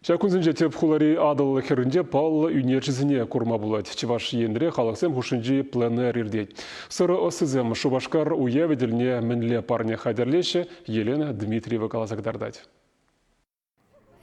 Шакунзин жетеп хулари адыл херінде пал университетіне курма болады. Чеваш ендіре қалақсем хушинжи пленер ирдейд. Сыры осызем Шубашкар уяведіліне мінле парне хадерлеші Елена Дмитриева каласагдардать.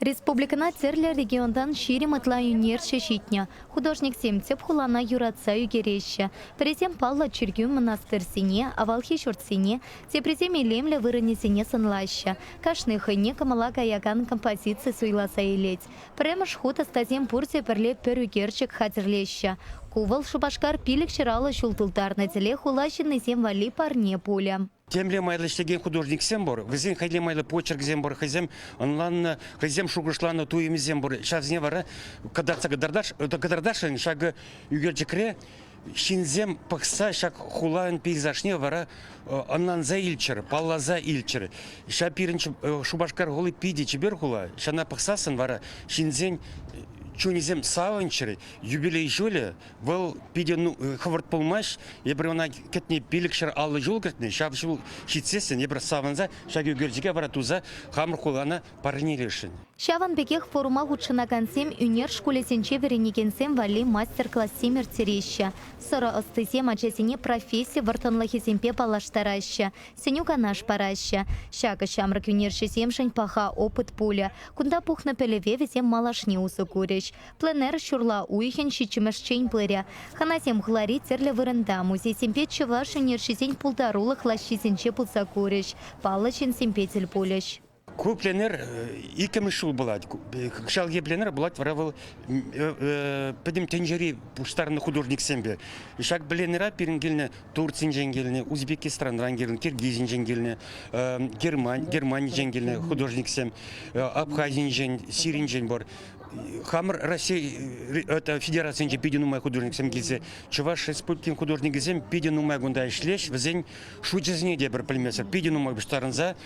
Республикана терлі региондан ширим ытла юнерші шитня. Художник семцеп хулана юратса югереща. Пресем палла чиргю монастырсине, авалхи шуртсине, тепресем илемле выранесине сынлаща. Кашны хайне камала гаяган композиции суйласа илеть. Премаш хута стазем пурте перле перюгерчик хатерлеща. Кувал Шубашкар пилик чирала шултылтар на теле хулащенный зем вали парне пуля. Темле майлы штеген художник зембор, везен хайли майлы почерк зембор, хайзем онлан хайзем шугушлана туем зембор. Сейчас не вара, когда кадардаш, шаг югерчикре, шинзем пахса шаг хулан пейзажне вара онлан за ильчер, палла за ильчер. Шапиринч Шубашкар голы пиди чебер хула, шана пахсасын вара шинзен чунизем саванчеры, юбилей жюля, вол пиден хавард полмаш, я бревна кетни пиликшер аллы жул кетни, шаб жул щитсесен, я брав саванза, шагю герджиге варатуза, хамр хулана парнилешин. Шаван бекех форума гучына гансем юнер школе сенче веренекенсем вали мастер-класс семер тереща. Сора остысем ачасине профессия вартанлахи семпе палаштараща, сенюка наш параща. Шака шамрак юнерши семшень паха опыт пуля, кунда пух на пелеве весем малашни усукурещ. Пленер шурла уихен щичимешчень плыря. Ханасем хлари терле вырында, музей семпе чеваш юнерши сень пулдарулах лащи сенче пулсакурещ, палачин семпетель пулещ. Ку пленер икем шул булат. Шалге пленер булат варавал педем тенджери пуштарны художник сембе. Шак пленера пирингельне Турция женгельне, Узбекистан рангельне, Киргизия женгельне, Германия женгельне художник сем, Абхазия жен, Сирин женбор. Хамр Россия это федерация пидинумай художник сем гизе. Чуваш республикин художник гизем пидинумай гунда ишлеш, везень шучезне дебр пельмесер пидинумай бштаранза.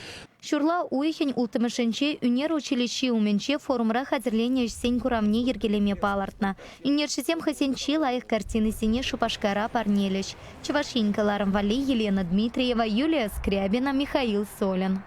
Шурла уихень ултымышынче юнер училище уменче форумра хазерлене сень курамне ергелеме палартна. Юнершисем хасенчи лайых картины сине Шубашкара парнелещ. Чевашинькаларам вали Елена Дмитриева, Юлия Скрябина, Михаил Солин.